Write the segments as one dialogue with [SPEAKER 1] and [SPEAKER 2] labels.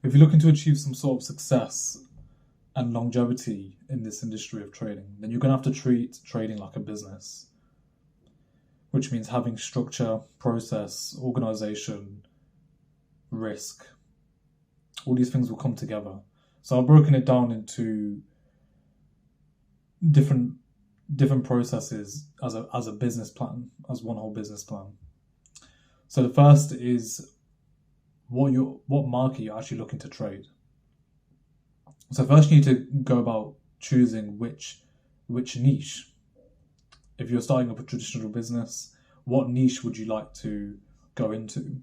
[SPEAKER 1] if you're looking to achieve some sort of success and longevity in this industry of trading, then you're going to have to treat trading like a business, which means having structure, process, organization, risk. All these things will come together. So I've broken it down into different processes as a business plan, as one whole business plan. So the first is what market you're actually looking to trade. So first you need to go about choosing which niche. If you're starting up a traditional business, what niche would you like to go into?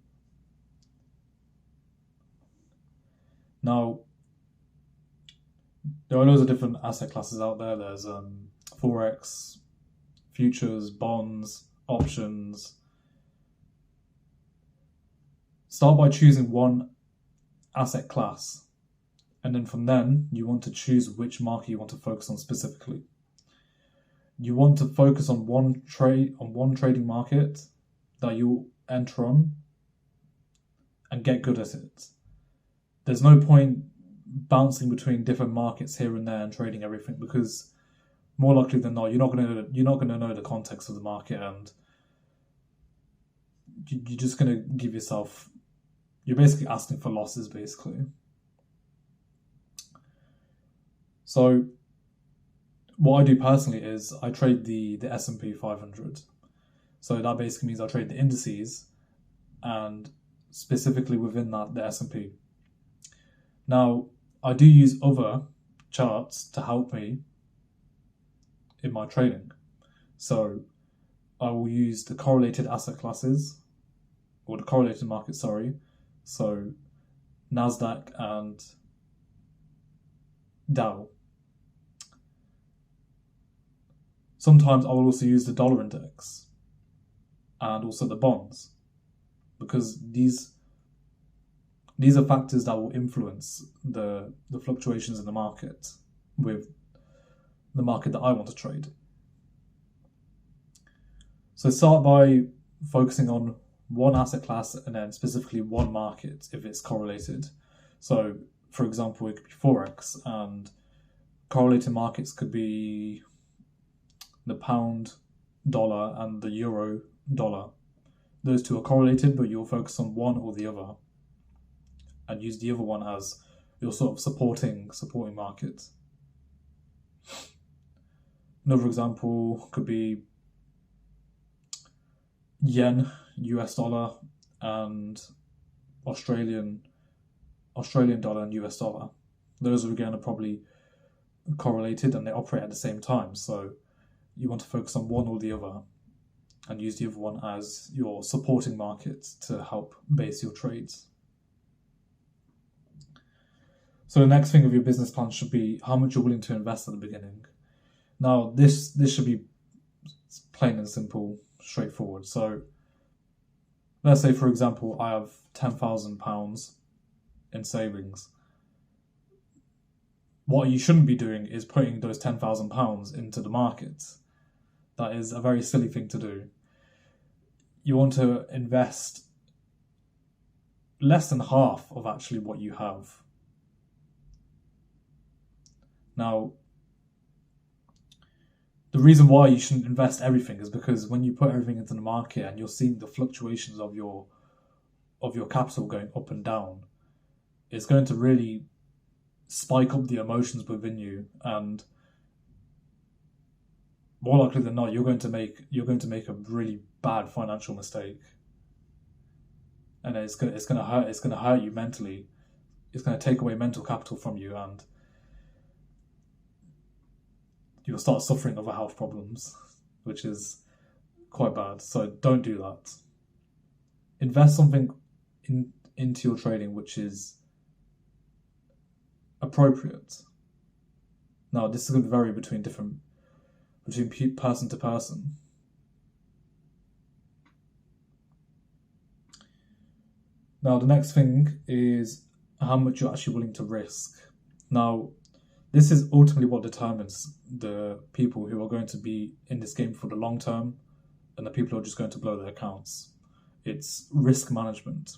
[SPEAKER 1] Now, there are loads of different asset classes out there. There's Forex, futures, bonds, options. Start by choosing one asset class, and then from then you want to choose which market you want to focus on specifically. You want to focus on one trading market that you enter on and get good at it. There's no point bouncing between different markets here and there and trading everything, because more likely than not, you're not going to know the context of the market, and you're just going to give yourself. You're basically asking for losses, basically. So, what I do personally is I trade the S&P 500. So that basically means I trade the indices, and specifically within that, the S&P. Now, I do use other charts to help me in my trading. So I will use the correlated asset classes, or the correlated market, sorry. So NASDAQ and Dow. Sometimes I will also use the dollar index and also the bonds, because these are factors that will influence the fluctuations in the market with the market that I want to trade. So start by focusing on one asset class and then specifically one market if it's correlated. So, for example, it could be Forex, and correlated markets could be the pound dollar and the euro dollar. Those two are correlated, but you'll focus on one or the other and use the other one as your sort of supporting market. Another example could be yen, US dollar, and Australian dollar and US dollar. Those are again are probably correlated and they operate at the same time. So you want to focus on one or the other and use the other one as your supporting market to help base your trades. So the next thing of your business plan should be how much you're willing to invest at the beginning. Now, this should be plain and simple, straightforward. So let's say, for example, I have £10,000 in savings. What you shouldn't be doing is putting those £10,000 into the market. That is a very silly thing to do. You want to invest less than half of actually what you have. Now, the reason why you shouldn't invest everything is because when you put everything into the market and you're seeing the fluctuations of your capital going up and down, it's going to really spike up the emotions within you, and more likely than not, you're going to make a really bad financial mistake, and it's going to hurt you mentally. It's going to take away mental capital from you, and you'll start suffering other health problems, which is quite bad. So don't do that. Invest something into your trading which is appropriate. Now, this is going to vary between person to person. Now, the next thing is how much you're actually willing to risk. Now, this is ultimately what determines the people who are going to be in this game for the long term and the people who are just going to blow their accounts. It's risk management.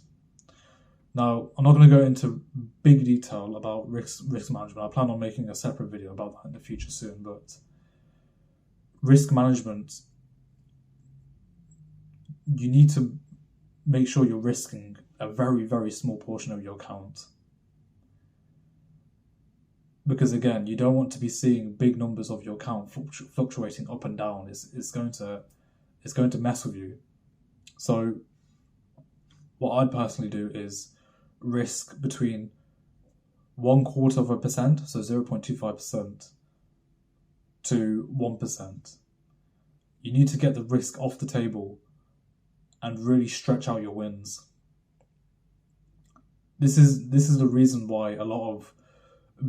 [SPEAKER 1] Now, I'm not going to go into big detail about risk management. I plan on making a separate video about that in the future soon, but risk management, you need to make sure you're risking a very, very small portion of your account. Because again, you don't want to be seeing big numbers of your account fluctuating up and down. It's going to mess with you. So what I'd personally do is risk between 0.25%, so 0.25%, to 1%. You need to get the risk off the table and really stretch out your wins. This is the reason why a lot of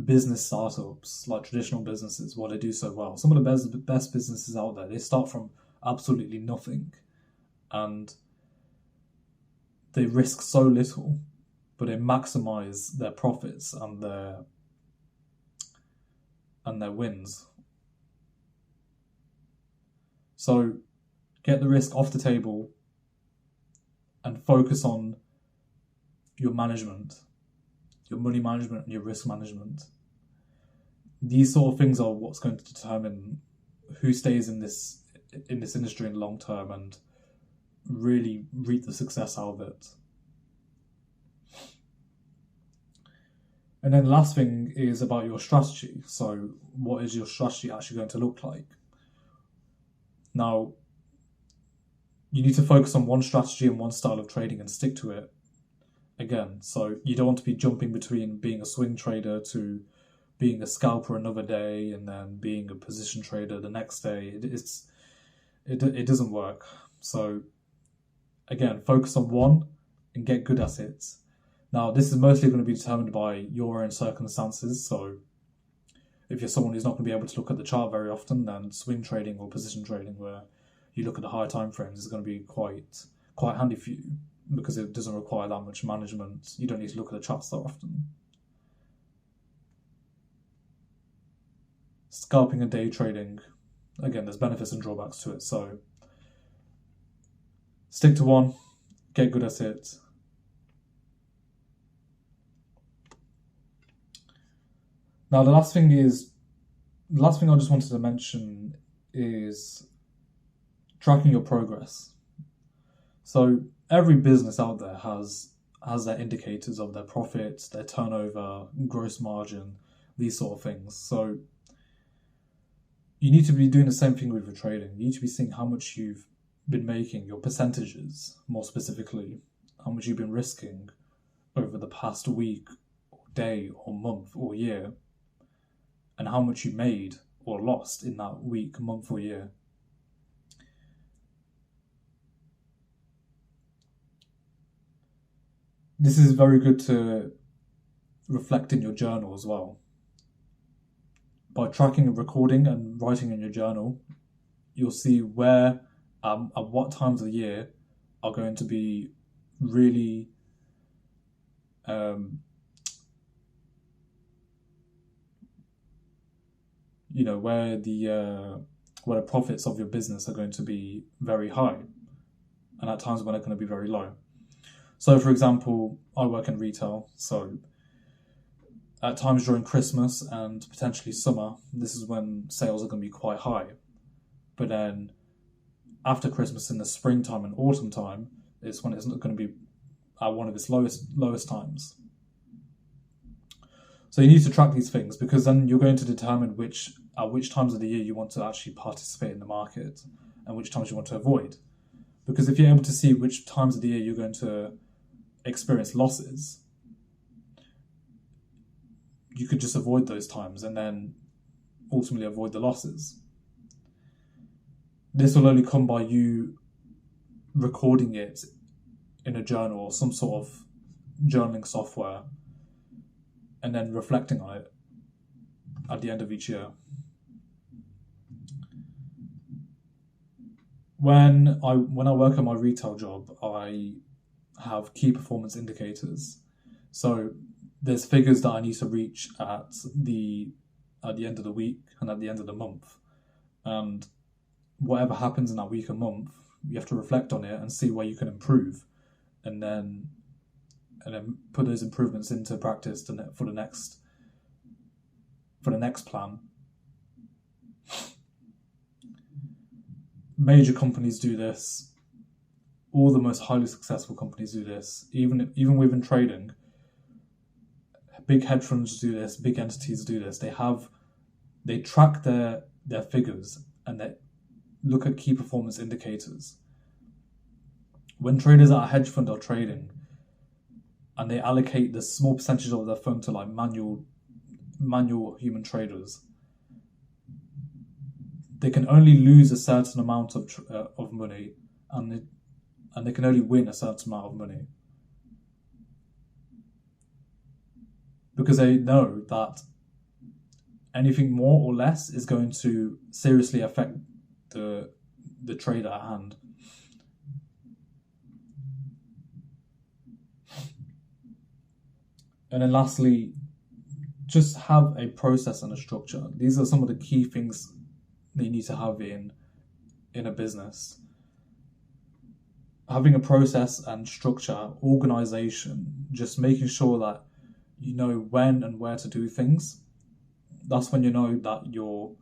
[SPEAKER 1] business startups, like traditional businesses, why they do so well. Some of the best businesses out there, they start from absolutely nothing, and they risk so little, but they maximize their profits and their wins. So get the risk off the table and focus on your management, your money management and your risk management. These sort of things are what's going to determine who stays in this industry in the long term and really reap the success out of it. And then the last thing is about your strategy. So what is your strategy actually going to look like? Now, you need to focus on one strategy and one style of trading and stick to it. Again, so you don't want to be jumping between being a swing trader to being a scalper another day and then being a position trader the next day. It doesn't work. So again, focus on one and get good at it. Now, this is mostly going to be determined by your own circumstances. So if you're someone who's not going to be able to look at the chart very often, then swing trading or position trading, where you look at the higher time frames, is going to be quite handy for you, because it doesn't require that much management. You don't need to look at the charts that often. Scalping and day trading, again, there's benefits and drawbacks to it. So stick to one, get good at it. Now, the last thing I just wanted to mention is tracking your progress. So every business out there has their indicators of their profits, their turnover, gross margin, these sort of things. So you need to be doing the same thing with your trading. You need to be seeing how much you've been making, your percentages, more specifically, how much you've been risking over the past week, or day, or month, or year, and how much you made or lost in that week, month, or year. This is very good to reflect in your journal as well. By tracking and recording and writing in your journal, you'll see where, at what times of the year are going to be really where the profits of your business are going to be very high, and at times when they're going to be very low. So, for example, I work in retail, so at times during Christmas and potentially summer, this is when sales are going to be quite high. But then after Christmas, in the springtime and autumn time, is when it's going to be at one of its lowest times. So you need to track these things, because then you're going to determine at which times of the year you want to actually participate in the market and which times you want to avoid. Because if you're able to see which times of the year you're going to experience losses, you could just avoid those times and then ultimately avoid the losses. This will only come by you recording it in a journal or some sort of journaling software and then reflecting on it at the end of each year. When I work on my retail job, I have key performance indicators. So there's figures that I need to reach at the end of the week and at the end of the month. And whatever happens in that week or month, you have to reflect on it and see where you can improve, and then and then put those improvements into practice for the next plan. Major companies do this. All the most highly successful companies do this. Even within trading, big hedge funds do this. Big entities do this. They track their figures and they look at key performance indicators. When traders at a hedge fund are trading and they allocate the small percentage of their fund to like manual human traders, they can only lose a certain amount of money, and they can only win a certain amount of money, because they know that anything more or less is going to seriously affect the trade at hand. And then lastly, just have a process and a structure. These are some of the key things that you need to have in a business. Having a process and structure, organization, just making sure that you know when and where to do things. That's when you know that your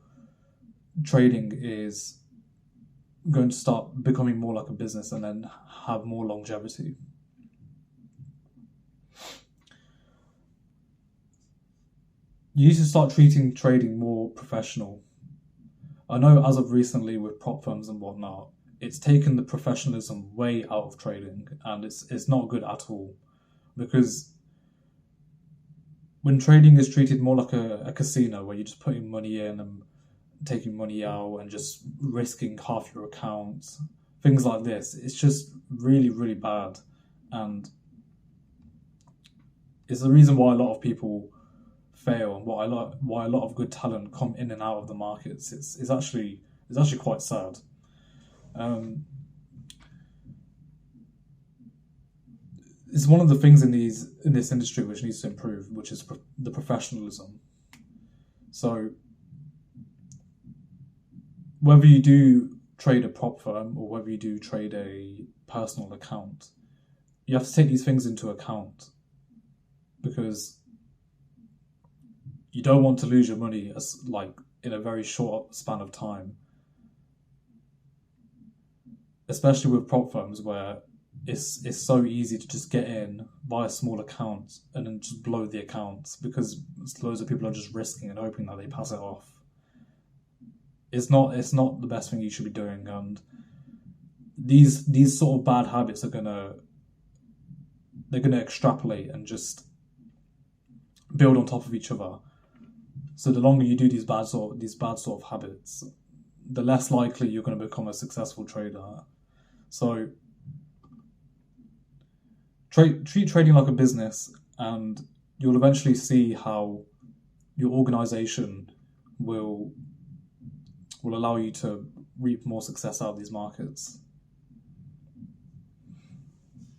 [SPEAKER 1] trading is going to start becoming more like a business and then have more longevity. You need to start treating trading more professional. I know as of recently with prop firms and whatnot, it's taken the professionalism way out of trading, and it's not good at all, because when trading is treated more like a casino where you're just putting money in and taking money out and just risking half your account, things like this, it's just really, really bad. And it's the reason why a lot of people fail and why a lot of good talent come in and out of the markets. It's actually quite sad. It's one of the things in this industry which needs to improve, which is the professionalism. So whether you do trade a prop firm or whether you do trade a personal account, you have to take these things into account, because you don't want to lose your money in a very short span of time, especially with prop firms where it's so easy to just get in, buy a small account, and then just blow the account because loads of people are just risking and hoping that they pass it off. It's not the best thing you should be doing, and these sort of bad habits are gonna extrapolate and just build on top of each other. So the longer you do these bad sort of habits, the less likely you're going to become a successful trader. So treat trading like a business, and you'll eventually see how your organization will allow you to reap more success out of these markets.